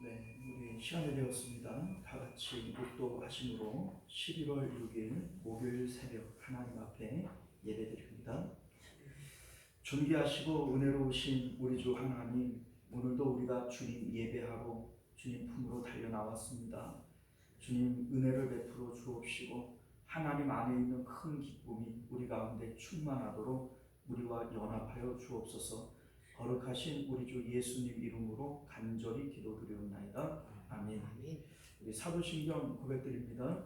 네, 우리 시간이 되었습니다. 다 같이 묵도하심으로 11월 6일 목요일 새벽 하나님 앞에 예배드립니다. 존귀하시고 은혜로우신 우리 주 하나님, 오늘도 우리가 주님 예배하러 주님 품으로 달려 나왔습니다. 주님 은혜를 베풀어 주옵시고 하나님 안에 있는 큰 기쁨이 우리 가운데 충만하도록 우리와 연합하여 주옵소서. 거룩하신 우리 주 예수님 이름으로 간절히 기도드리옵나이다. 아멘. 우리 사도신경 고백드립니다.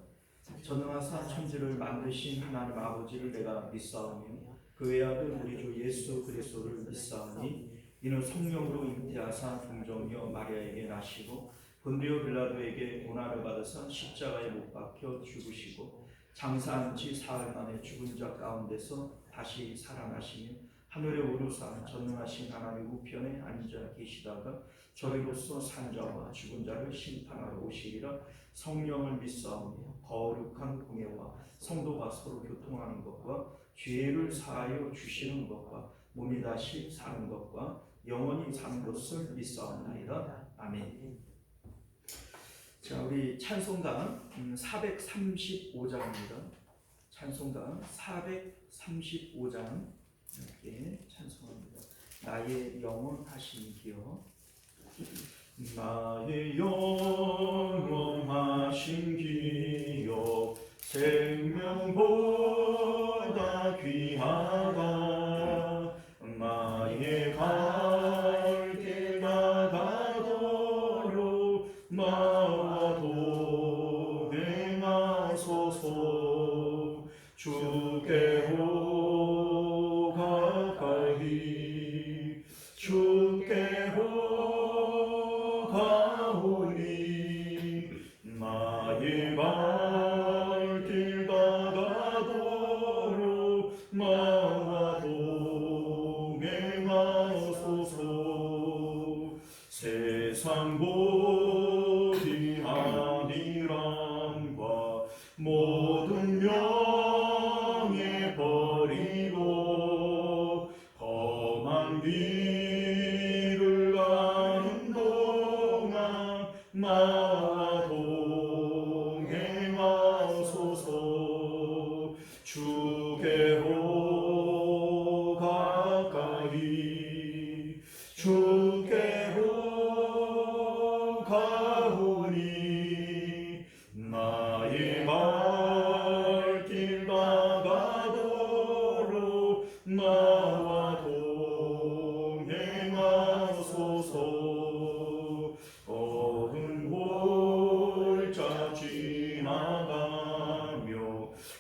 전능하사 천지를 만드신 하나님 아버지를 내가 믿사오며 그 외아들 우리 주 예수 그리스도를 믿사오니 이는 성령으로 잉태하사 동정녀 마리아에게 나시고 본디오 빌라도에게 고난을 받으사 십자가에 못 박혀 죽으시고 장사한 지 사흘 만에 죽은 자 가운데서 다시 살아나시며 하늘에 오르사 전능하신 하나님 우편에 앉아 계시다가 저리로서 산 자와 죽은 자를 심판하러 오시리라. 성령을 믿사오며 거룩한 공예와 성도가 서로 교통하는 것과 죄를 사하여 주시는 것과 몸이 다시 사는 것과 영원히 사는 것을 믿사옵나이다. 아멘. 자, 우리 찬송가 435장입니다. 찬송가 435장 이렇게 찬송합니다. 나의 영원 하신 기여, 나의 영원하신 기여, 생명보다 귀하다. 나의 갈 길 나가도록 나와 동행하소서. 주께로 가까이 주께로 가오니 나의 발길 나가도록 나와 동행하소서. 세상 보디 아니란과 모든 명예 버리고 험한 길을 가는 동안 나와 동행하소서. 주께로 가까이 주께로 가오니 나의 발길 나가도록 나와 동행하소서. 어두운 골짜 지나가며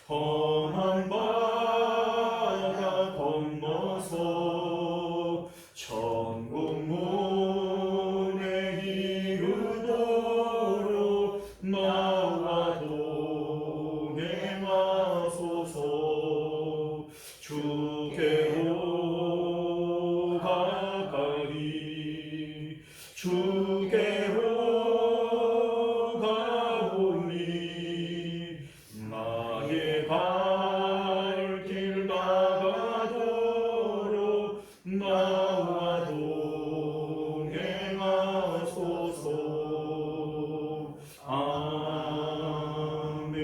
험한 바다 건너서 천국 문에 이르도록 나와 동행하소서. 주께로 가까이 주께로 가오니 나의 발길 나가도록 나와 동행하소서. 아멘.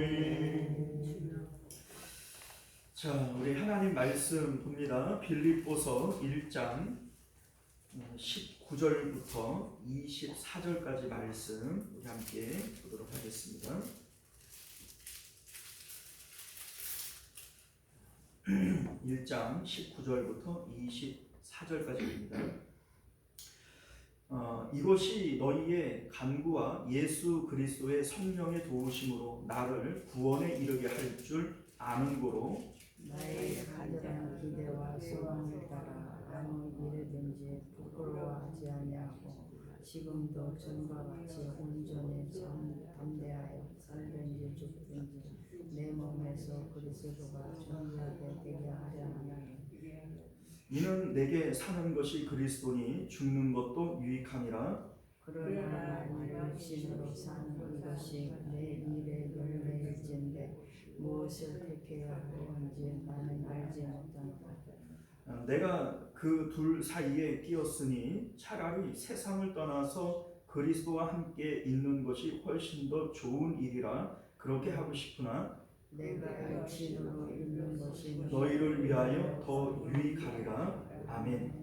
자, 우리 하나님 말씀 봅니다. 빌립보서 1장 19절부터 24절까지 말씀 우리 함께 보도록 하겠습니다. 1장 19절부터 24절까지입니다. 이것이 너희의 간구와 예수 그리스도의 성령의 도우심으로 나를 구원에 이르게 할 줄 아는 고로 나의 간절한 기대와 소망을 따라 아무 일이든지 부끄러워하지 아니하고 지금도 전과 같이 온전히 담대하여 살든지 죽든지 내 몸에서 그리스도가 존귀하게 되게 하려 하나니 이는 내게 사는 것이 그리스도니 죽는 것도 유익함이라. 그러나 나는 육신으로 사는 이것이 내 일의 열매일진데 무엇을 택해야 하는지 나는 알지 못하노라. 내가 그 둘 사이에 끼었으니 차라리 세상을 떠나서 그리스도와 함께 있는 것이 훨씬 더 좋은 일이라 그렇게 하고 싶으나 내가 육신으로 있는 것이 너희를 위하여 더 유익하리라. 아멘.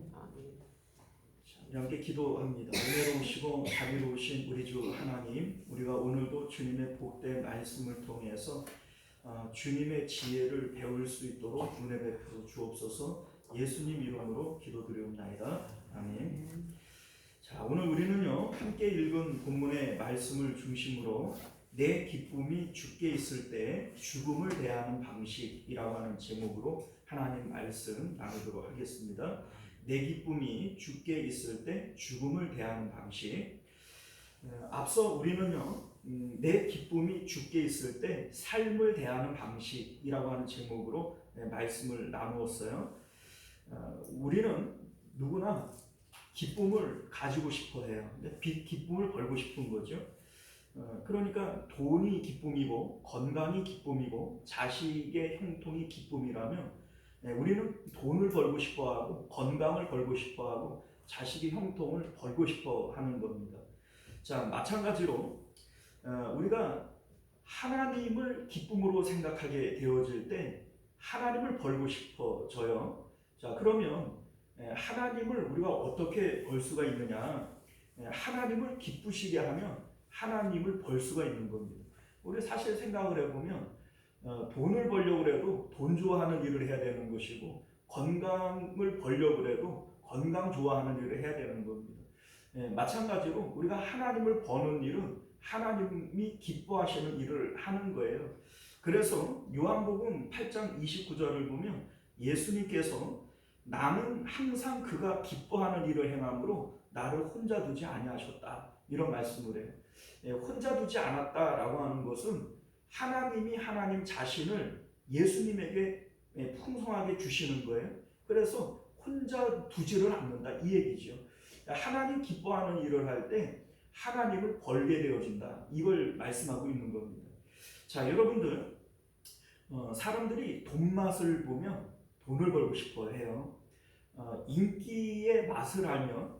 함께 기도합니다. 은혜로우시고 자비로우신 우리 주 하나님, 우리가 오늘도 주님의 복된 말씀을 통해서 주님의 지혜를 배울 수 있도록 은혜 베풀어 주옵소서. 예수님 이름으로 기도드리옵나이다. 아멘. 자, 오늘 우리는요 함께 읽은 본문의 말씀을 중심으로 내 기쁨이 주께 있을 때 죽음을 대하는 방식이라고 하는 제목으로 하나님 말씀 나누도록 하겠습니다. 내 기쁨이 주께 있을 때 죽음을 대하는 방식. 앞서 우리는요 내 기쁨이 주께 있을 때 삶을 대하는 방식이라고 하는 제목으로 말씀을 나누었어요. 우리는 누구나 기쁨을 가지고 싶어 해요. 기쁨을 벌고 싶은 거죠. 그러니까 돈이 기쁨이고 건강이 기쁨이고 자식의 형통이 기쁨이라면 우리는 돈을 벌고 싶어하고 건강을 벌고 싶어하고 자식의 형통을 벌고 싶어 하는 겁니다. 자, 마찬가지로 우리가 하나님을 기쁨으로 생각하게 되어질 때 하나님을 벌고 싶어져요. 자, 그러면 하나님을 우리가 어떻게 벌 수가 있느냐? 하나님을 기쁘시게 하면 하나님을 벌 수가 있는 겁니다. 우리 사실 생각을 해보면 돈을 벌려고 해도 돈 좋아하는 일을 해야 되는 것이고 건강을 벌려고 해도 건강 좋아하는 일을 해야 되는 겁니다. 마찬가지로 우리가 하나님을 버는 일은 하나님이 기뻐하시는 일을 하는 거예요. 그래서 요한복음 8장 29절을 보면 예수님께서 나는 항상 그가 기뻐하는 일을 행함으로 나를 혼자 두지 아니하셨다, 이런 말씀을 해요. 혼자 두지 않았다라고 하는 것은 하나님이 하나님 자신을 예수님에게 풍성하게 주시는 거예요. 그래서 혼자 두지를 않는다, 이 얘기죠. 하나님 기뻐하는 일을 할 때 하나님을 벌게 되어진다, 이걸 말씀하고 있는 겁니다. 자, 여러분들 사람들이 돈 맛을 보면 돈을 벌고 싶어 해요. 인기의 맛을 알면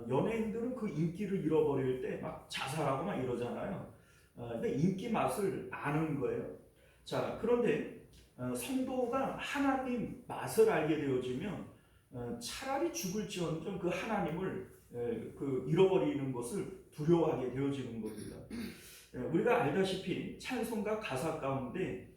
연예인들은 그 인기를 잃어버릴 때 막 자살하고 막 이러잖아요. 근데 인기 맛을 아는 거예요. 자, 그런데 성도가 하나님 맛을 알게 되어지면 차라리 죽을지언정 그 하나님을 잃어버리는 것을 두려워하게 되어지는 겁니다. 우리가 알다시피 찬송가 가사 가운데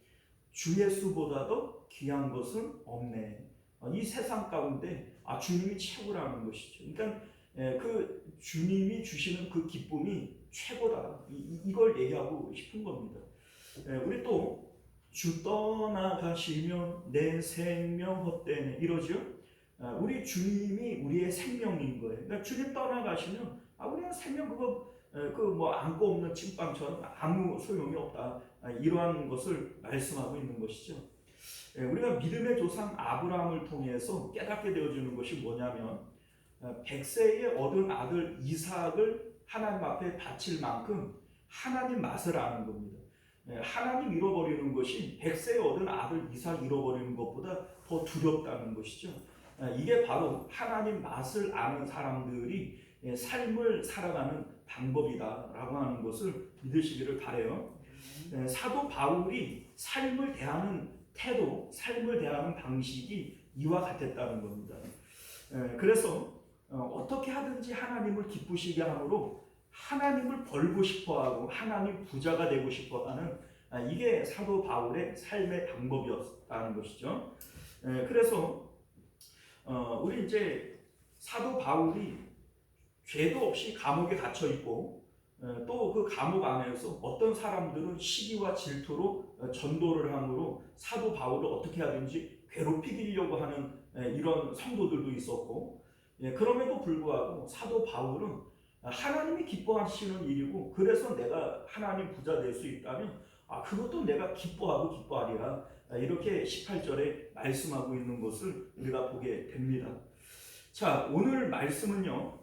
주 예수보다도 귀한 것은 없네, 이 세상 가운데 주님이 최고라는 것이죠. 그러니까 그 주님이 주시는 그 기쁨이 최고다, 이걸 얘기하고 싶은 겁니다. 우리 또 주 떠나가시면 내 생명 헛되네, 이러죠. 우리 주님이 우리의 생명인 거예요. 그러니까 주님 떠나가시면 우리는 생명 그거 안고 없는 찐빵처럼 아무 소용이 없다, 이러한 것을 말씀하고 있는 것이죠. 우리가 믿음의 조상 아브라함을 통해서 깨닫게 되어지는 것이 뭐냐면 100세에 얻은 아들 이삭을 하나님 앞에 바칠 만큼 하나님 맛을 아는 겁니다. 하나님 잃어버리는 것이 100세에 얻은 아들 이삭 잃어버리는 것보다 더 두렵다는 것이죠. 이게 바로 하나님 맛을 아는 사람들이 삶을 살아가는 방법이다라고 하는 것을 믿으시기를 바라요. 사도 바울이 삶을 대하는 태도, 삶을 대하는 방식이 이와 같았다는 겁니다. 그래서 어떻게 하든지 하나님을 기쁘시게 함으로 하나님을 벌고 싶어하고 하나님 부자가 되고 싶어하는 이게 사도 바울의 삶의 방법이었다는 것이죠. 그래서 우리 이제 사도 바울이 죄도 없이 감옥에 갇혀 있고 또 그 감옥 안에서 어떤 사람들은 시기와 질투로 전도를 함으로 사도 바울을 어떻게 하든지 괴롭히려고 하는 이런 성도들도 있었고, 그럼에도 불구하고 사도 바울은 하나님이 기뻐하시는 일이고 그래서 내가 하나님 부자 될 수 있다면 그것도 내가 기뻐하고 기뻐하리라, 이렇게 18절에 말씀하고 있는 것을 우리가 보게 됩니다. 자, 오늘 말씀은요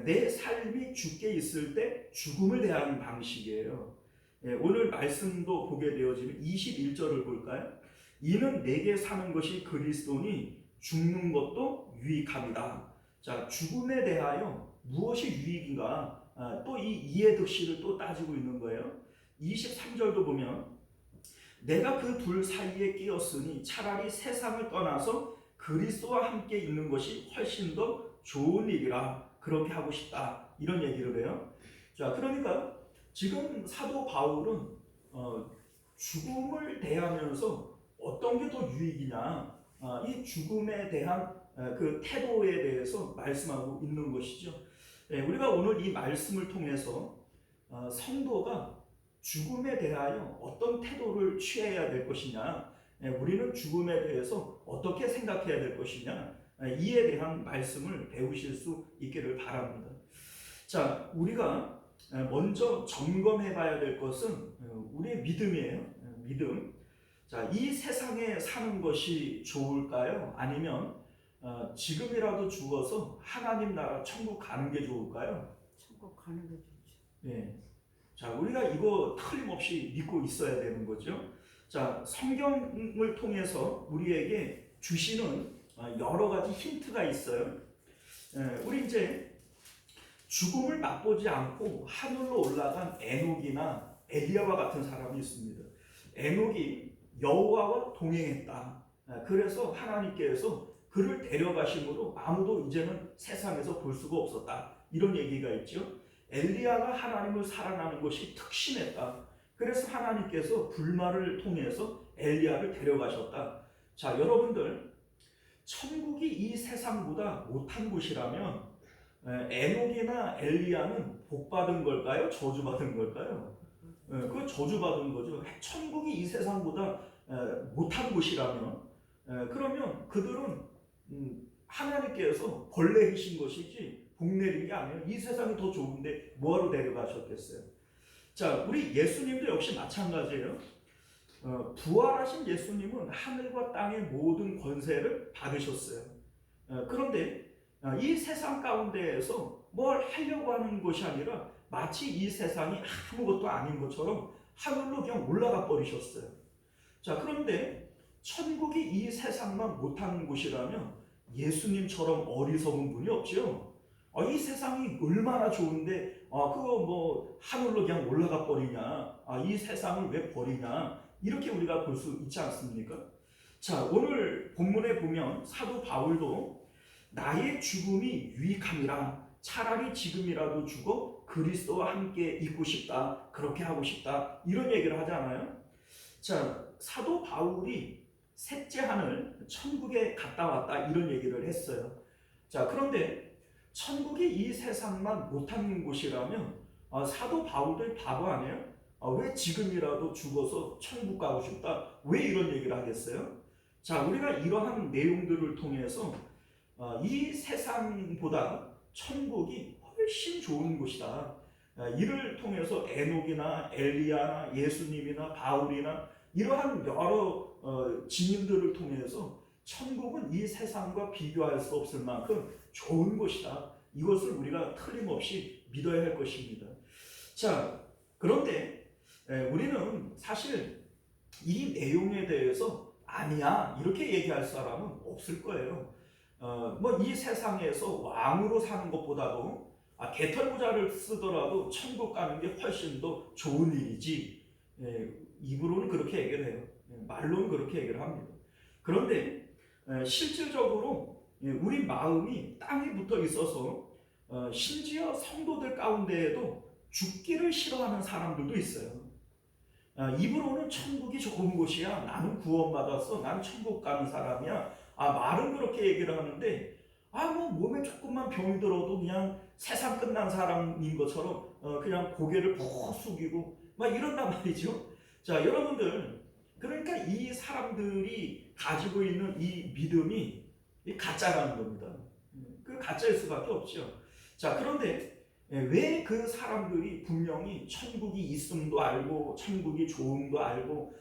내 삶이 주께 있을 때 죽음을 대하는 방식이에요. 오늘 말씀도 보게 되어지면 21절을 볼까요? 이는 내게 사는 것이 그리스도니 죽는 것도 유익함이다. 자, 죽음에 대하여 무엇이 유익인가? 또 이 이해득실을 또 따지고 있는 거예요. 23절도 보면 내가 그 둘 사이에 끼었으니 차라리 세상을 떠나서 그리스도와 함께 있는 것이 훨씬 더 좋은 일이라 그렇게 하고 싶다. 이런 얘기를 해요. 자, 그러니까 지금 사도 바울은 죽음을 대하면서 어떤 게 더 유익이냐, 이 죽음에 대한 그 태도에 대해서 말씀하고 있는 것이죠. 우리가 오늘 이 말씀을 통해서 성도가 죽음에 대하여 어떤 태도를 취해야 될 것이냐, 우리는 죽음에 대해서 어떻게 생각해야 될 것이냐, 이에 대한 말씀을 배우실 수 있기를 바랍니다. 자, 우리가 먼저 점검해 봐야 될 것은 우리의 믿음이에요. 믿음. 자, 이 세상에 사는 것이 좋을까요? 아니면 지금이라도 죽어서 하나님 나라 천국 가는 게 좋을까요? 천국 가는 게 좋죠. 예. 자, 우리가 이거 틀림없이 믿고 있어야 되는 거죠. 자, 성경을 통해서 우리에게 주시는 여러 가지 힌트가 있어요. 우리 이제 죽음을 맛보지 않고 하늘로 올라간 에녹이나 엘리야와 같은 사람이 있습니다. 에녹이 여호와와 동행했다. 그래서 하나님께서 그를 데려가심으로 아무도 이제는 세상에서 볼 수가 없었다. 이런 얘기가 있죠. 엘리야가 하나님을 사랑하는 것이 특심했다. 그래서 하나님께서 불말을 통해서 엘리야를 데려가셨다. 자, 여러분들, 천국이 이 세상보다 못한 곳이라면 에녹이나 엘리야는 복받은 걸까요? 저주받은 걸까요? 그거 저주받은 거죠. 천국이 이 세상보다 못한 곳이라면 그러면 그들은 하나님께서 벌 내리신 것이지 복 내린 게 아니에요. 이 세상이 더 좋은데 뭐하러 데려가셨겠어요? 자, 우리 예수님도 역시 마찬가지예요. 부활하신 예수님은 하늘과 땅의 모든 권세를 받으셨어요. 그런데 이 세상 가운데에서 뭘 하려고 하는 것이 아니라 마치 이 세상이 아무것도 아닌 것처럼 하늘로 그냥 올라가 버리셨어요. 자, 그런데 천국이 이 세상만 못하는 곳이라면 예수님처럼 어리석은 분이 없죠. 이 세상이 얼마나 좋은데 그거 뭐 하늘로 그냥 올라가 버리냐, 이 세상을 왜 버리냐, 이렇게 우리가 볼 수 있지 않습니까? 자, 오늘 본문에 보면 사도 바울도 나의 죽음이 유익함이라 차라리 지금이라도 죽어 그리스도와 함께 있고 싶다, 그렇게 하고 싶다, 이런 얘기를 하잖아요. 자, 사도 바울이 셋째 하늘 천국에 갔다 왔다 이런 얘기를 했어요. 자, 그런데 천국이 이 세상만 못하는 곳이라면 사도 바울도 바보 아니에요? 왜 지금이라도 죽어서 천국 가고 싶다, 왜 이런 얘기를 하겠어요? 자, 우리가 이러한 내용들을 통해서 이 세상보다 천국이 훨씬 좋은 곳이다, 이를 통해서 에녹이나 엘리야나 예수님이나 바울이나 이러한 여러 증인들을 통해서 천국은 이 세상과 비교할 수 없을 만큼 좋은 곳이다, 이것을 우리가 틀림없이 믿어야 할 것입니다. 자, 그런데 우리는 사실 이 내용에 대해서 아니야 이렇게 얘기할 사람은 없을 거예요. 뭐 이 세상에서 왕으로 사는 것보다도 개털모자를 쓰더라도 천국 가는 게 훨씬 더 좋은 일이지, 입으로는 그렇게 얘기를 해요. 말로는 그렇게 얘기를 합니다. 그런데 실질적으로 우리 마음이 땅에 붙어 있어서 심지어 성도들 가운데에도 죽기를 싫어하는 사람들도 있어요. 입으로는 천국이 좋은 곳이야, 나는 구원받았어, 난 천국 가는 사람이야, 말은 그렇게 얘기를 하는데 뭐 몸에 조금만 병이 들어도 그냥 세상 끝난 사람인 것처럼 그냥 고개를 푹 숙이고 막 이런단 말이죠. 자, 여러분들, 그러니까 이 사람들이 가지고 있는 이 믿음이 가짜라는 겁니다. 그 가짜일 수밖에 없죠. 자, 그런데 왜 그 사람들이 분명히 천국이 있음도 알고 천국이 좋음도 알고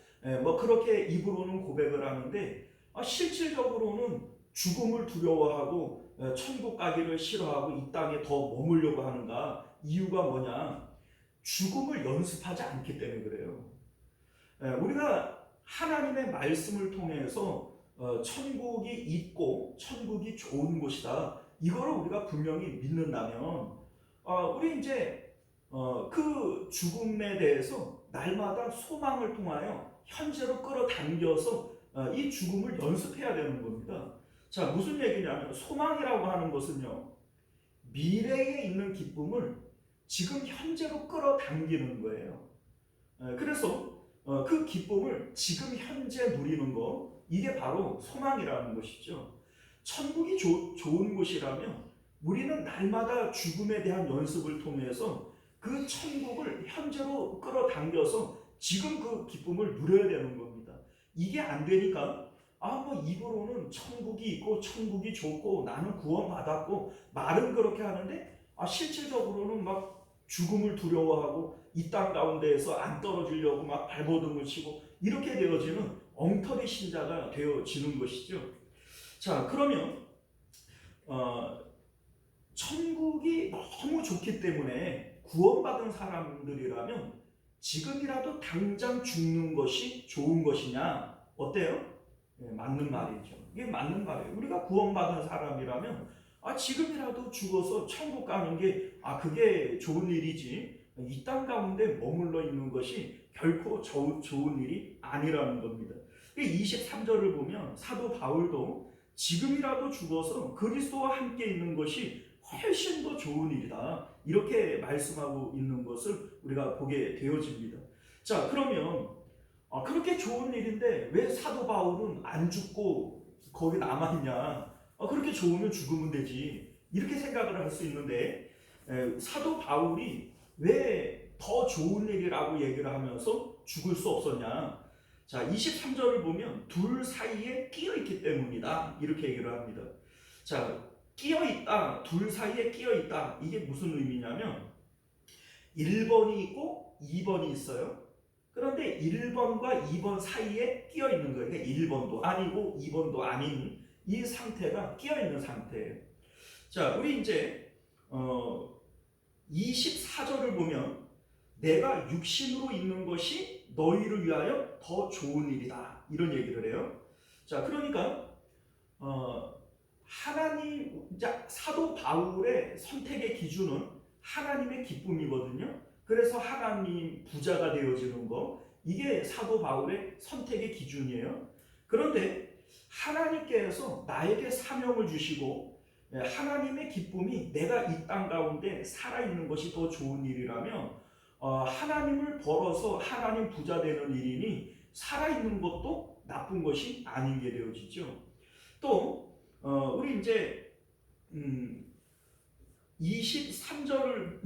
뭐 그렇게 입으로는 고백을 하는데 실질적으로는 죽음을 두려워하고 천국 가기를 싫어하고 이 땅에 더 머물려고 하는가? 이유가 뭐냐? 죽음을 연습하지 않기 때문에 그래요. 우리가 하나님의 말씀을 통해서 천국이 있고 천국이 좋은 곳이다, 이거를 우리가 분명히 믿는다면 우리 이제 그 죽음에 대해서 날마다 소망을 통하여 현재로 끌어당겨서 이 죽음을 연습해야 되는 겁니다. 자, 무슨 얘기냐면 소망이라고 하는 것은요, 미래에 있는 기쁨을 지금 현재로 끌어당기는 거예요. 그래서 그 기쁨을 지금 현재 누리는 거, 이게 바로 소망이라는 것이죠. 천국이 좋은 곳이라면 우리는 날마다 죽음에 대한 연습을 통해서 그 천국을 현재로 끌어당겨서 지금 그 기쁨을 누려야 되는 겁니다. 이게 안 되니까 뭐 입으로는 천국이 있고 천국이 좋고 나는 구원받았고 말은 그렇게 하는데 실질적으로는 막 죽음을 두려워하고 이 땅 가운데에서 안 떨어지려고 막 발버둥을 치고 이렇게 되어지는 엉터리 신자가 되어지는 것이죠. 자, 그러면 천국이 너무 좋기 때문에 구원받은 사람들이라면 지금이라도 당장 죽는 것이 좋은 것이냐? 어때요? 네, 맞는 말이죠. 이게 맞는 말이에요. 우리가 구원받은 사람이라면 지금이라도 죽어서 천국 가는 게 그게 좋은 일이지, 이 땅 가운데 머물러 있는 것이 결코 좋은 일이 아니라는 겁니다. 23절을 보면 사도 바울도 지금이라도 죽어서 그리스도와 함께 있는 것이 훨씬 더 좋은 일이다, 이렇게 말씀하고 있는 것을 우리가 보게 되어집니다. 자, 그러면 그렇게 좋은 일인데 왜 사도 바울은 안 죽고 거기 남아있냐? 그렇게 좋으면 죽으면 되지, 이렇게 생각을 할 수 있는데 사도 바울이 왜 더 좋은 일이라고 얘기를 하면서 죽을 수 없었냐? 자, 23절을 보면 둘 사이에 끼어 있기 때문이다, 이렇게 얘기를 합니다. 자, 끼어 있다, 둘 사이에 끼어 있다, 이게 무슨 의미냐면 1번이 있고 2번이 있어요. 그런데 1번과 2번 사이에 끼어 있는 거예요. 그러니까 1번도 아니고 2번도 아닌 이 상태가 끼어 있는 상태예요. 자, 우리 이제 24절을 보면 내가 육신으로 있는 것이 너희를 위하여 더 좋은 일이다, 이런 얘기를 해요. 자, 그러니까 하나님, 사도 바울의 선택의 기준은 하나님의 기쁨이거든요. 그래서 하나님 부자가 되어지는 거, 이게 사도 바울의 선택의 기준이에요. 그런데 하나님께서 나에게 사명을 주시고 하나님의 기쁨이 내가 이 땅 가운데 살아있는 것이 더 좋은 일이라면 하나님을 벌어서 하나님 부자 되는 일이니 살아있는 것도 나쁜 것이 아닌 게 되어지죠. 또 우리 이제 23절을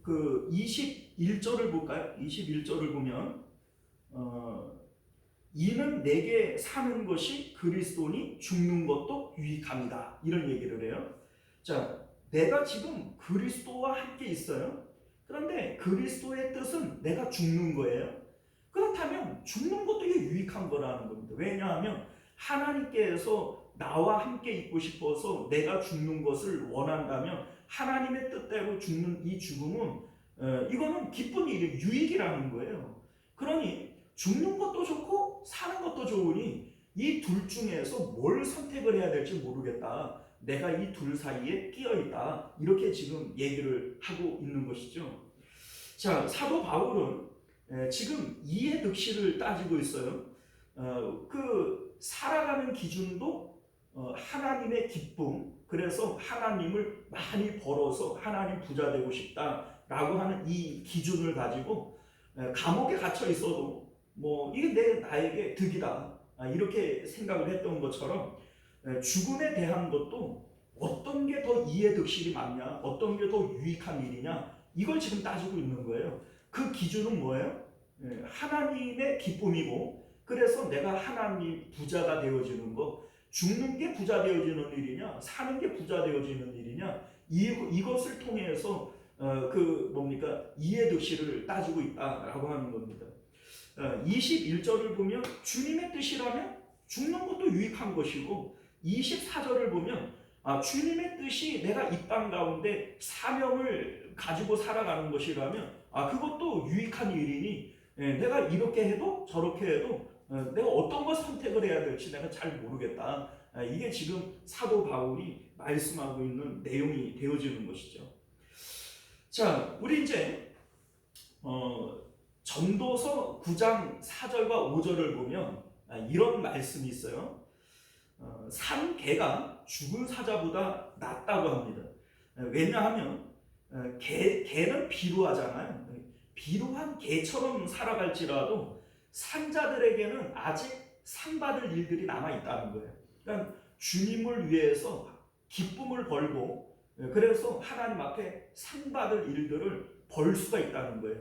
21절을 볼까요? 21절을 보면 이는 내게 사는 것이 그리스도니 죽는 것도 유익합니다, 이런 얘기를 해요. 자, 내가 지금 그리스도와 함께 있어요. 그런데 그리스도의 뜻은 내가 죽는 거예요. 그렇다면 죽는 것도 유익한 거라는 겁니다. 왜냐하면 하나님께서 나와 함께 있고 싶어서 내가 죽는 것을 원한다면 하나님의 뜻대로 죽는 이 죽음은 이거는 기쁜 일이 유익이라는 거예요. 그러니 죽는 것도 좋고 사는 것도 좋으니 이 둘 중에서 뭘 선택을 해야 될지 모르겠다, 내가 이 둘 사이에 끼어 있다, 이렇게 지금 얘기를 하고 있는 것이죠. 자, 사도 바울은 지금 이해득실을 따지고 있어요. 그 살아가는 기준도 하나님의 기쁨, 그래서 하나님을 많이 벌어서 하나님 부자 되고 싶다라고 하는 이 기준을 가지고 감옥에 갇혀 있어도 이게 나에게 득이다, 이렇게 생각을 했던 것처럼 죽음에 대한 것도 어떤 게 더 이해득실이 많냐, 어떤 게 더 유익한 일이냐, 이걸 지금 따지고 있는 거예요. 그 기준은 뭐예요? 하나님의 기쁨이고, 그래서 내가 하나님 부자가 되어지는 거, 죽는 게 부자 되어지는 일이냐, 사는 게 부자 되어지는 일이냐, 이것을 통해서 이해득실을 따지고 있다라고 하는 겁니다. 21절을 보면 주님의 뜻이라면 죽는 것도 유익한 것이고, 24절을 보면 주님의 뜻이 내가 이 땅 가운데 사명을 가지고 살아가는 것이라면 그것도 유익한 일이니 내가 이렇게 해도 저렇게 해도 내가 어떤 걸 선택을 해야 될지 내가 잘 모르겠다, 이게 지금 사도 바울이 말씀하고 있는 내용이 되어지는 것이죠. 자, 우리 이제 전도서 9장 4절과 5절을 보면 이런 말씀이 있어요. 산 개가 죽은 사자보다 낫다고 합니다. 왜냐하면 개는 비루하잖아요. 비루한 개처럼 살아갈지라도 산자들에게는 아직 상받을 일들이 남아있다는 거예요. 그러니까 주님을 위해서 기쁨을 벌고 그래서 하나님 앞에 상받을 일들을 벌 수가 있다는 거예요.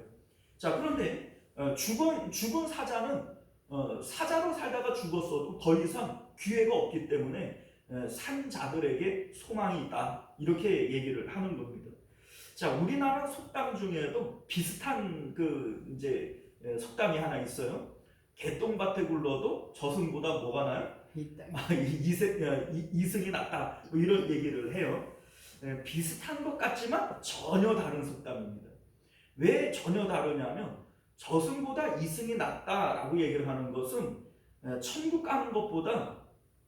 자, 그런데 죽은 사자는 사자로 살다가 죽었어도 더 이상 기회가 없기 때문에 산자들에게 소망이 있다, 이렇게 얘기를 하는 겁니다. 자, 우리나라 속담 중에도 비슷한 이제 속담이 하나 있어요. 개똥밭에 굴러도 저승보다 뭐가 나요? 이승이 낫다, 뭐 이런 얘기를 해요. 비슷한 것 같지만 전혀 다른 속담입니다. 왜 전혀 다르냐면 저승보다 이승이 낫다라고 얘기를 하는 것은 천국 가는 것보다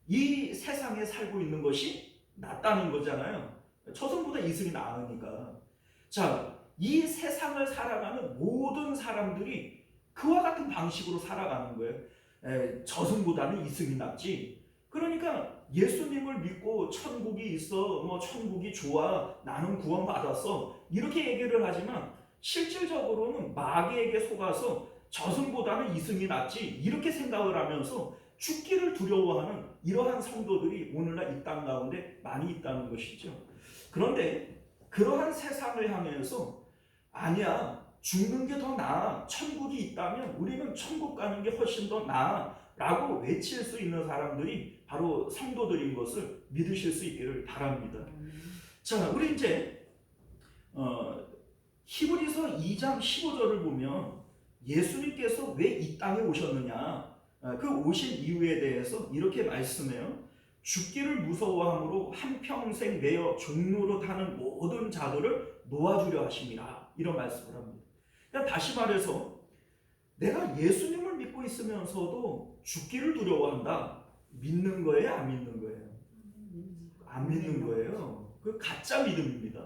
이 세상에 살고 있는 것이 낫다는 거잖아요. 저승보다 이승이 나으니까. 자, 이 세상을 살아가는 모든 사람들이 그와 같은 방식으로 살아가는 거예요. 저승보다는 이승이 낫지. 그러니까 예수님을 믿고 천국이 있어, 뭐 천국이 좋아, 나는 구원받았어, 이렇게 얘기를 하지만 실질적으로는 마귀에게 속아서 저승보다는 이승이 낫지, 이렇게 생각을 하면서 죽기를 두려워하는 이러한 성도들이 오늘날 이 땅 가운데 많이 있다는 것이죠. 그런데 그러한 세상을 향해서 아니야, 죽는 게 더 나아, 천국이 있다면 우리는 천국 가는 게 훨씬 더 나아 라고 외칠 수 있는 사람들이 바로 성도들인 것을 믿으실 수 있기를 바랍니다. 자, 우리 이제 히브리서 2장 15절을 보면 예수님께서 왜 이 땅에 오셨느냐, 그 오신 이유에 대해서 이렇게 말씀해요. 죽기를 무서워함으로 한평생 매여 종로로 타는 모든 자들을 놓아주려 하심이라, 이런 말씀을 합니다. 그러니까 다시 말해서 내가 예수님을 믿고 있으면서도 죽기를 두려워한다. 믿는 거예요? 안 믿는 거예요? 안 믿는 거예요. 그 가짜 믿음입니다.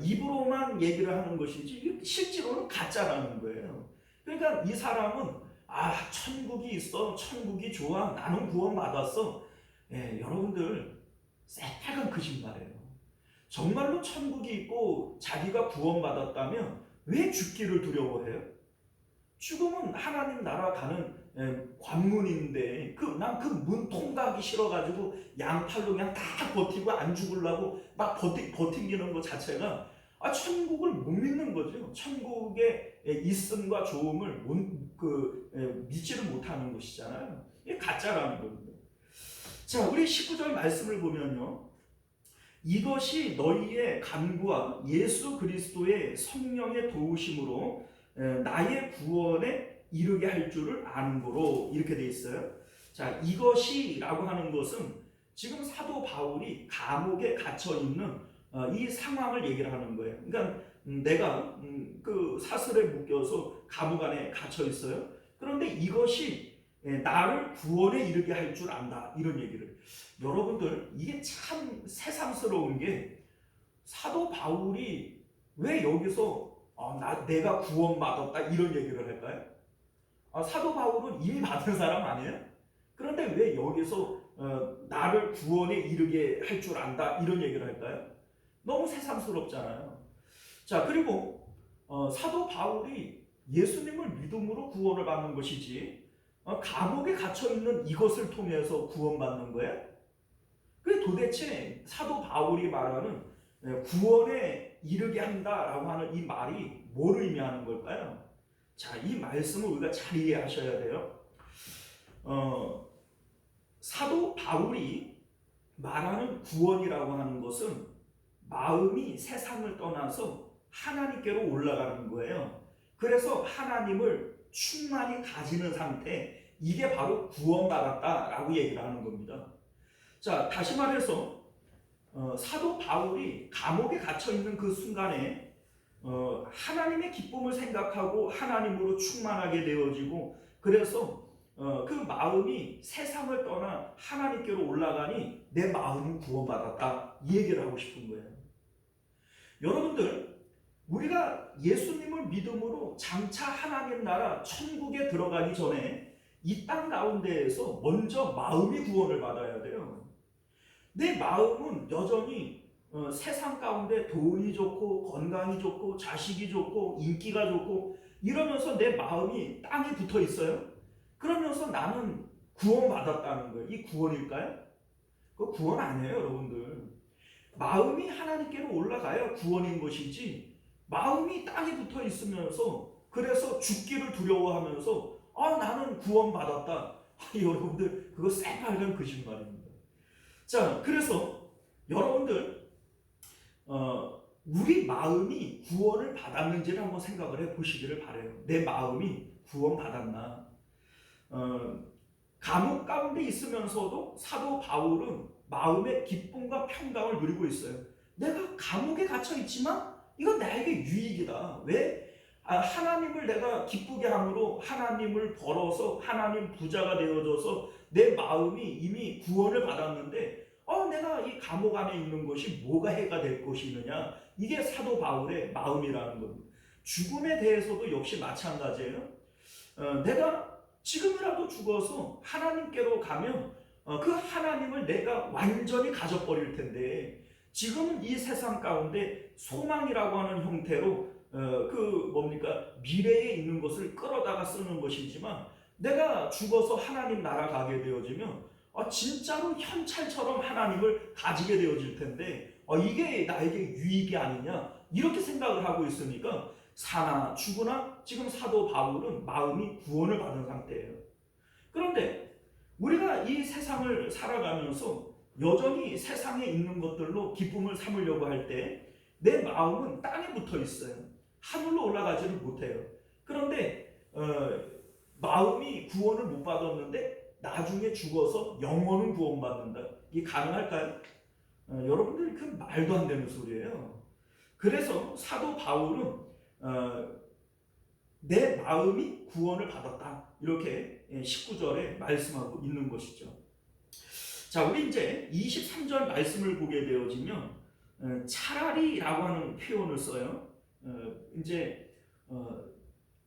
입으로만 얘기를 하는 것이지 실제로는 가짜라는 거예요. 그러니까 이 사람은 천국이 있어, 천국이 좋아, 나는 구원받았어. 여러분들 새빨간 거짓말이에요. 정말로 천국이 있고 자기가 구원받았다면 왜 죽기를 두려워해요? 죽음은 하나님 나라 가는 관문인데 난 그 문 통과하기 싫어가지고 양팔로 그냥 다 버티고 안 죽으려고 막 버티는 것 자체가 천국을 못 믿는 거죠. 천국의 있음과 좋음을 믿지를 못하는 것이잖아요. 이게 가짜라는 겁니다. 자, 우리 19절 말씀을 보면요, 이것이 너희의 간구와 예수 그리스도의 성령의 도우심으로 나의 구원에 이르게 할 줄을 아는 거로, 이렇게 돼 있어요. 자, 이것이라고 하는 것은 지금 사도 바울이 감옥에 갇혀 있는 이 상황을 얘기를 하는 거예요. 그러니까 내가 그 사슬에 묶여서 감옥 안에 갇혀 있어요. 그런데 이것이 나를 구원에 이르게 할 줄 안다, 이런 얘기를. 여러분들, 이게 참 새삼스러운 게 사도 바울이 왜 여기서 내가 구원받았다 이런 얘기를 할까요? 사도 바울은 이미 받은 사람 아니에요? 그런데 왜 여기서 나를 구원에 이르게 할 줄 안다 이런 얘기를 할까요? 너무 새삼스럽잖아요. 자, 그리고 사도 바울이 예수님을 믿음으로 구원을 받는 것이지 감옥에 갇혀있는 이것을 통해서 구원받는 거예요? 그게 도대체 사도 바울이 말하는 구원에 이르게 한다라고 하는 이 말이 뭘 의미하는 걸까요? 자, 이 말씀을 우리가 잘 이해하셔야 돼요. 사도 바울이 말하는 구원이라고 하는 것은 마음이 세상을 떠나서 하나님께로 올라가는 거예요. 그래서 하나님을 충만히 가지는 상태, 이게 바로 구원받았다라고 얘기를 하는 겁니다. 자, 다시 말해서 사도 바울이 감옥에 갇혀있는 그 순간에 하나님의 기쁨을 생각하고 하나님으로 충만하게 되어지고, 그래서 그 마음이 세상을 떠나 하나님께로 올라가니 내 마음은 구원받았다, 이 얘기를 하고 싶은 거예요. 여러분들, 우리가 예수님을 믿음으로 장차 하나님 나라 천국에 들어가기 전에 이 땅 가운데에서 먼저 마음이 구원을 받아야 돼요. 내 마음은 여전히 세상 가운데 돈이 좋고 건강이 좋고 자식이 좋고 인기가 좋고 이러면서 내 마음이 땅에 붙어 있어요. 그러면서 나는 구원받았다는 거예요. 이 구원일까요? 그거 구원 아니에요, 여러분들. 마음이 하나님께로 올라가야 구원인 것이지, 마음이 땅에 붙어 있으면서 그래서 죽기를 두려워하면서 나는 구원받았다, 여러분들 그거 새빨간 거짓말입니다. 자, 그래서 여러분들 우리 마음이 구원을 받았는지를 한번 생각을 해보시기를 바라요. 내 마음이 구원받았나? 감옥 가운데 있으면서도 사도 바울은 마음의 기쁨과 평강을 누리고 있어요. 내가 감옥에 갇혀 있지만 이건 나에게 유익이다. 왜? 하나님을 내가 기쁘게 함으로 하나님을 벌어서 하나님 부자가 되어져서 내 마음이 이미 구원을 받았는데 내가 이 감옥 안에 있는 것이 뭐가 해가 될 것이느냐, 이게 사도 바울의 마음이라는 겁니다. 죽음에 대해서도 역시 마찬가지예요. 내가 지금이라도 죽어서 하나님께로 가면 그 하나님을 내가 완전히 가져버릴 텐데, 지금은 이 세상 가운데 소망이라고 하는 형태로 미래에 있는 것을 끌어다가 쓰는 것이지만, 내가 죽어서 하나님 나라 가게 되어지면 진짜로 현찰처럼 하나님을 가지게 되어질 텐데 이게 나에게 유익이 아니냐, 이렇게 생각을 하고 있으니까 사나 죽으나 지금 사도 바울은 마음이 구원을 받은 상태예요. 그런데 우리가 이 세상을 살아가면서 여전히 세상에 있는 것들로 기쁨을 삼으려고 할 때 내 마음은 땅에 붙어 있어요. 하늘로 올라가지를 못해요. 그런데 마음이 구원을 못 받았는데 나중에 죽어서 영혼은 구원받는다, 이게 가능할까요? 여러분들 그 말도 안 되는 소리예요. 그래서 사도 바울은 내 마음이 구원을 받았다, 이렇게 19절에 말씀하고 있는 것이죠. 자, 우리 이제 23절 말씀을 보게 되어지면 차라리라고 하는 표현을 써요.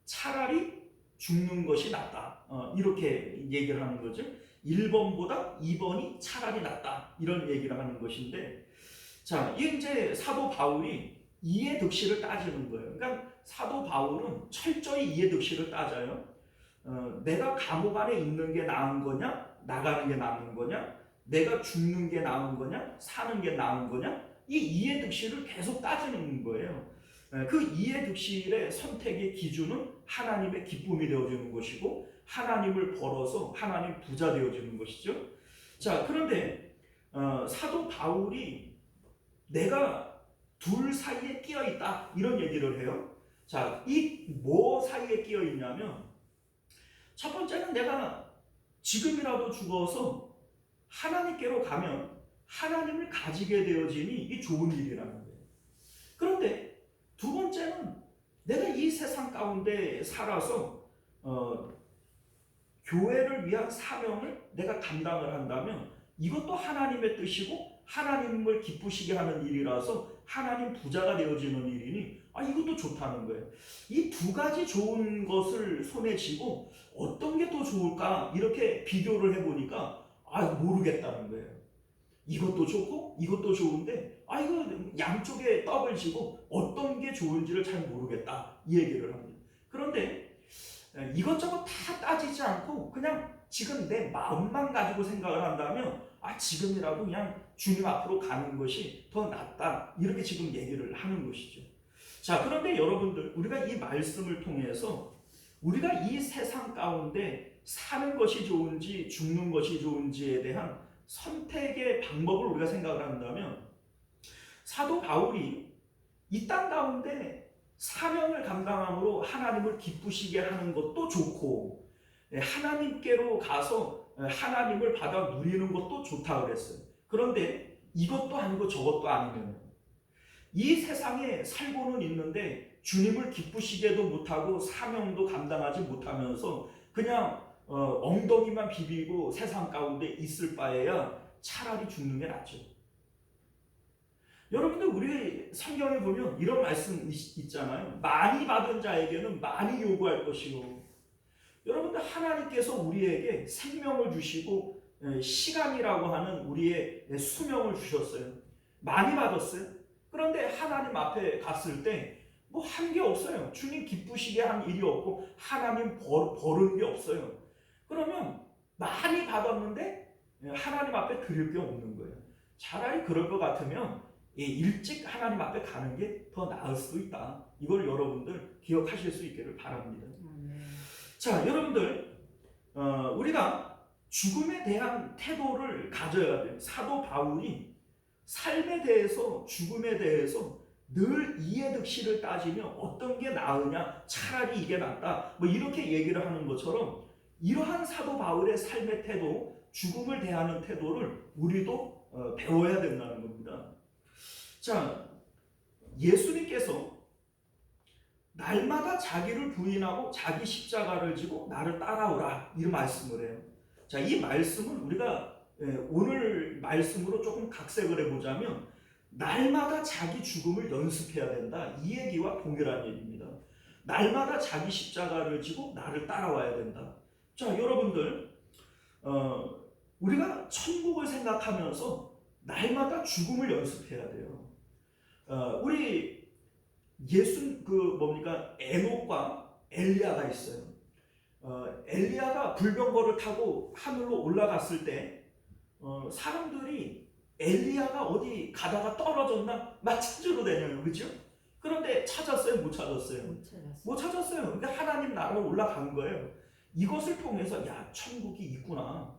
차라리 죽는 것이 낫다, 이렇게 얘기를 하는 거죠. 1번보다 2번이 차라리 낫다, 이런 얘기를 하는 것인데, 자, 이게 이제 사도 바울이 이해득실을 따지는 거예요. 그러니까 사도 바울은 철저히 이해득실을 따져요. 내가 감옥 안에 있는 게 나은 거냐, 나가는 게 나은 거냐, 내가 죽는 게 나은 거냐, 사는 게 나은 거냐, 이 이해득실을 계속 따지는 거예요. 그 이해득실의 선택의 기준은 하나님의 기쁨이 되어지는 것이고, 하나님을 벌어서 하나님 부자 되어지는 것이죠. 자, 그런데 사도 바울이 내가 둘 사이에 끼어 있다, 이런 얘기를 해요. 자, 이 뭐 사이에 끼어 있냐면, 첫 번째는 내가 지금이라도 죽어서 하나님께로 가면 하나님을 가지게 되어지니 이 좋은 일이라는 거예요. 그런데 두 번째는 내가 이 세상 가운데 살아서 교회를 위한 사명을 내가 감당을 한다면 이것도 하나님의 뜻이고 하나님을 기쁘시게 하는 일이라서 하나님 부자가 되어지는 일이니 이것도 좋다는 거예요. 이 두 가지 좋은 것을 손에 쥐고 어떤 게 더 좋을까, 이렇게 비교를 해보니까 모르겠다는 거예요. 이것도 좋고 이것도 좋은데 이거 양쪽에 떡을 쥐고 어떤 게 좋은지를 잘 모르겠다, 이 얘기를 합니다. 그런데 이것저것 다 따지지 않고 그냥 지금 내 마음만 가지고 생각을 한다면 지금이라도 그냥 주님 앞으로 가는 것이 더 낫다, 이렇게 지금 얘기를 하는 것이죠. 자, 그런데 여러분들, 우리가 이 말씀을 통해서 우리가 이 세상 가운데 사는 것이 좋은지 죽는 것이 좋은지에 대한 선택의 방법을 우리가 생각을 한다면, 사도 바울이 이 땅 가운데 사명을 감당함으로 하나님을 기쁘시게 하는 것도 좋고, 하나님께로 가서 하나님을 받아 누리는 것도 좋다고 그랬어요. 그런데 이것도 아니고 저것도 아니면 이 세상에 살고는 있는데 주님을 기쁘시게도 못하고 사명도 감당하지 못하면서 그냥 엉덩이만 비비고 세상 가운데 있을 바에야 차라리 죽는 게 낫죠. 여러분들 우리 성경에 보면 이런 말씀 있잖아요. 많이 받은 자에게는 많이 요구할 것이고, 여러분들 하나님께서 우리에게 생명을 주시고 시간이라고 하는 우리의 수명을 주셨어요. 많이 받았어요. 그런데 하나님 앞에 갔을 때 뭐 한 게 없어요. 주님 기쁘시게 한 일이 없고 하나님 벌은 게 없어요. 그러면 많이 받았는데 하나님 앞에 드릴 게 없는 거예요. 차라리 그럴 것 같으면 일찍 하나님 앞에 가는 게 더 나을 수도 있다. 이걸 여러분들 기억하실 수 있기를 바랍니다. 자, 여러분들 우리가 죽음에 대한 태도를 가져야 돼요. 사도 바울이 삶에 대해서, 죽음에 대해서 늘 이해득실을 따지며 어떤 게 나으냐, 차라리 이게 낫다, 뭐 이렇게 얘기를 하는 것처럼 이러한 사도 바울의 삶의 태도, 죽음을 대하는 태도를 우리도 배워야 된다는 겁니다. 자, 예수님께서 날마다 자기를 부인하고 자기 십자가를 지고 나를 따라오라, 이런 말씀을 해요. 자, 이 말씀은 우리가 오늘 말씀으로 조금 각색을 해보자면 날마다 자기 죽음을 연습해야 된다, 이 얘기와 동일한 얘기입니다. 날마다 자기 십자가를 지고 나를 따라와야 된다. 자, 여러분들 우리가 천국을 생각하면서 날마다 죽음을 연습해야 돼요. 우리 에녹과 엘리야가 있어요. 엘리야가 불병거를 타고 하늘로 올라갔을 때 사람들이 엘리야가 어디 가다가 떨어졌나 막 찾으러 다녀요. 그렇죠? 그런데 찾았어요? 못 찾았어요? 못 찾았어요. 그러니까 하나님 나라로 올라간 거예요. 이것을 통해서 야, 천국이 있구나.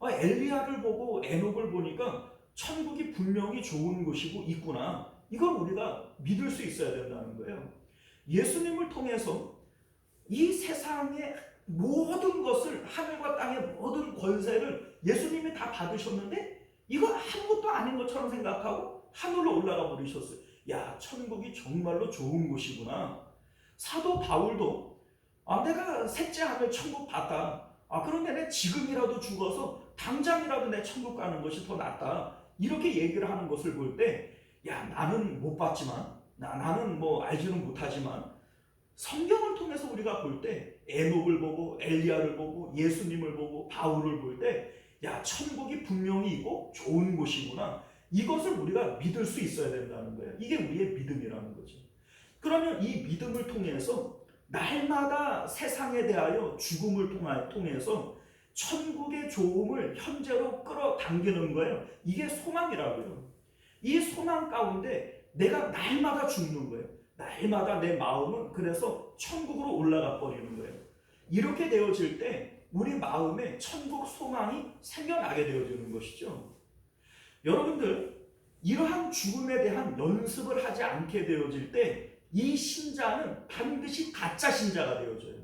엘리야를 보고 에녹을 보니까 천국이 분명히 좋은 곳이고 있구나. 이걸 우리가 믿을 수 있어야 된다는 거예요. 예수님을 통해서 이 세상의 모든 것을, 하늘과 땅의 모든 권세를 예수님이 다 받으셨는데 이거 아무것도 아닌 것처럼 생각하고 하늘로 올라가 버리셨어요. 야, 천국이 정말로 좋은 곳이구나. 사도 바울도 내가 셋째 하늘 천국 봤다. 그런데 내 지금이라도 죽어서 당장이라도 내 천국 가는 것이 더 낫다. 이렇게 얘기를 하는 것을 볼 때, 야, 나는 못 봤지만, 나는 뭐 알지는 못하지만 성경을 통해서 우리가 볼 때 에녹을 보고 엘리야를 보고 예수님을 보고 바울을 볼 때, 야, 천국이 분명히 있고 좋은 곳이구나. 이것을 우리가 믿을 수 있어야 된다는 거예요. 이게 우리의 믿음이라는 거죠. 그러면 이 믿음을 통해서 날마다 세상에 대하여 죽음을 통해서 천국의 좋음을 현재로 끌어당기는 거예요. 이게 소망이라고요. 이 소망 가운데 내가 날마다 죽는 거예요. 날마다 내 마음은 그래서 천국으로 올라가 버리는 거예요. 이렇게 되어질 때 우리 마음에 천국 소망이 생겨나게 되어지는 것이죠. 여러분들, 이러한 죽음에 대한 연습을 하지 않게 되어질 때 이 신자는 반드시 가짜 신자가 되어져요.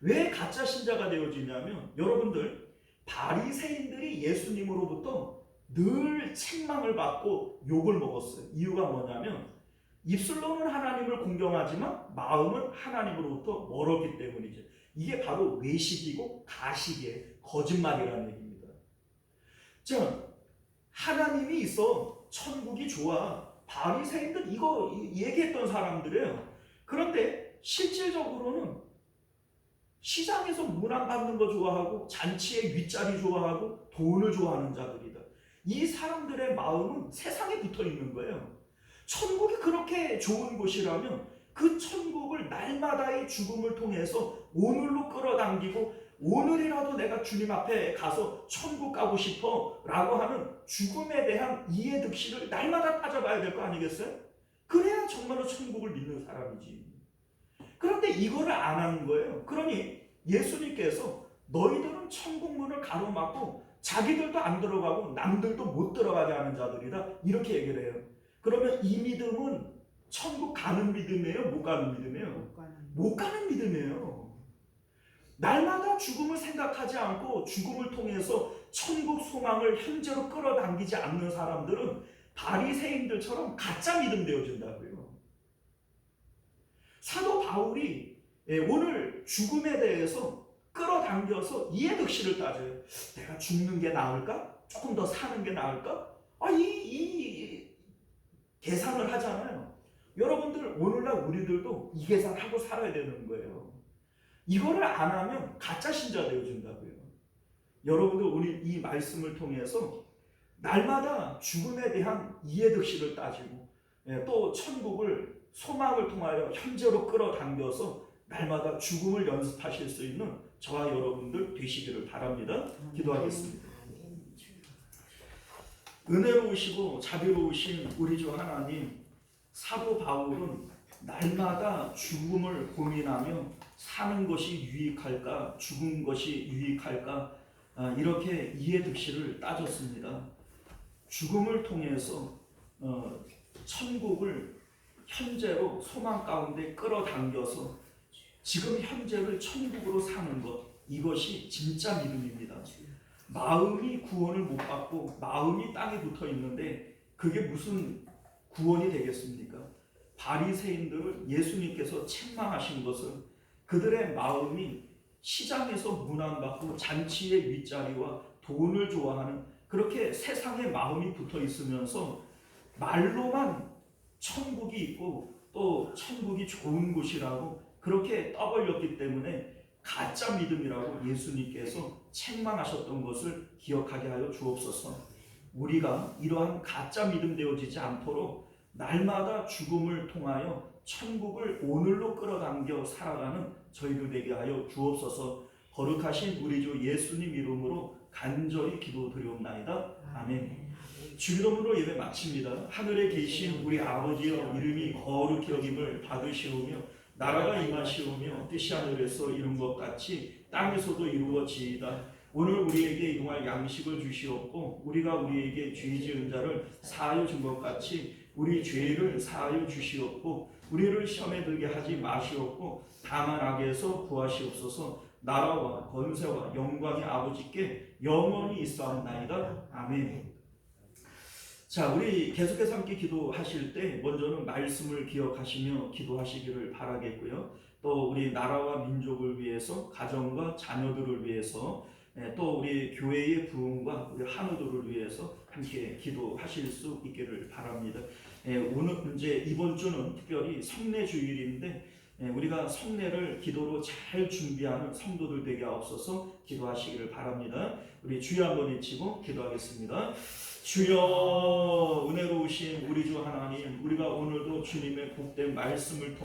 왜 가짜 신자가 되어지냐면, 여러분들, 바리새인들이 예수님으로부터 늘 책망을 받고 욕을 먹었어요. 이유가 뭐냐면 입술로는 하나님을 공경하지만 마음은 하나님으로부터 멀었기 때문이죠. 이게 바로 외식이고 가식이에요. 거짓말이라는 얘기입니다. 자, 하나님이 있어, 천국이 좋아, 바리새인들 이거 얘기했던 사람들이에요. 그런데 실질적으로는 시장에서 문안 받는 거 좋아하고 잔치에 윗자리 좋아하고 돈을 좋아하는 자들이다. 이 사람들의 마음은 세상에 붙어 있는 거예요. 천국이 그렇게 좋은 곳이라면 그 천국을 날마다의 죽음을 통해서 오늘로 끌어당기고, 오늘이라도 내가 주님 앞에 가서 천국 가고 싶어 라고 하는 죽음에 대한 이해득실을 날마다 따져봐야 될 거 아니겠어요? 그래야 정말로 천국을 믿는 사람이지. 그런데 이거를 안 하는 거예요. 그러니 예수님께서 너희들은 천국 문을 가로막고 자기들도 안 들어가고 남들도 못 들어가게 하는 자들이다, 이렇게 얘기를 해요. 그러면 이 믿음은 천국 가는 믿음이에요? 못 가는 믿음이에요? 못 가는 믿음이에요. 날마다 죽음을 생각하지 않고 죽음을 통해서 천국 소망을 현재로 끌어당기지 않는 사람들은 바리새인들처럼 가짜 믿음 되어진다고요. 사도 바울이 오늘 죽음에 대해서 끌어당겨서 이해득실을 따져요. 내가 죽는 게 나을까? 조금 더 사는 게 나을까? 이 계산을 하잖아요. 여러분들 오늘날 우리들도 이 계산하고 살아야 되는 거예요. 이거를 안 하면 가짜 신자 되어준다고요. 여러분들 오늘 이 말씀을 통해서 날마다 죽음에 대한 이해득실을 따지고 또 천국을 소망을 통하여 현재로 끌어당겨서 날마다 죽음을 연습하실 수 있는 저와 여러분들 되시기를 바랍니다. 기도하겠습니다. 은혜로우시고 자비로우신 우리 주 하나님, 사도 바울은 날마다 죽음을 고민하며 사는 것이 유익할까 죽은 것이 유익할까 이렇게 이해득실을 따졌습니다. 죽음을 통해서 천국을 현재로 소망 가운데 끌어당겨서 지금 현재를 천국으로 사는 것, 이것이 진짜 믿음입니다. 마음이 구원을 못 받고 마음이 땅에 붙어 있는데 그게 무슨 구원이 되겠습니까? 바리새인들을 예수님께서 책망하신 것은 그들의 마음이 시장에서 문안받고 잔치의 윗자리와 돈을 좋아하는 그렇게 세상의 마음이 붙어 있으면서 말로만 천국이 있고 또 천국이 좋은 곳이라고 그렇게 떠벌렸기 때문에 가짜 믿음이라고 예수님께서 책망하셨던 것을 기억하게 하여 주옵소서. 우리가 이러한 가짜 믿음 되어지지 않도록 날마다 죽음을 통하여 천국을 오늘로 끌어당겨 살아가는 저희들 되게 하여 주옵소서. 거룩하신 우리 주 예수님 이름으로 간절히 기도드리옵나이다. 아멘. 주 이름으로 예배 마칩니다. 하늘에 계신 우리 아버지여, 이름이 거룩히 여김을 받으시오며 나라가 임하시오며 뜻이 하늘에서 이룬 것 같이 땅에서도 이루어지이다. 오늘 우리에게 이동할 양식을 주시옵고 우리가 우리에게 죄 지은 자를 사하여 준 것 같이 우리 죄를 사하여 주시옵고 우리를 시험에 들게 하지 마시옵고 다만 악에서 구하시옵소서. 나라와 권세와 영광이 아버지께 영원히 있사옵나이다. 아멘. 자, 우리 계속해서 함께 기도하실 때 먼저는 말씀을 기억하시며 기도하시기를 바라겠고요. 또 우리 나라와 민족을 위해서, 가정과 자녀들을 위해서, 또 우리 교회의 부흥과 우리 한우들을 위해서 함께 기도하실 수 있기를 바랍니다. 오늘 이제 이번 주는 특별히 성례 주일인데 우리가 성례를 기도로 잘 준비하는 성도들 되게 하옵소서. 기도하시기를 바랍니다. 우리 주여 한번 외치고 기도하겠습니다. 주여, 은혜로우신 우리 주 하나님, 우리가 오늘도 주님의 복된 말씀을 통해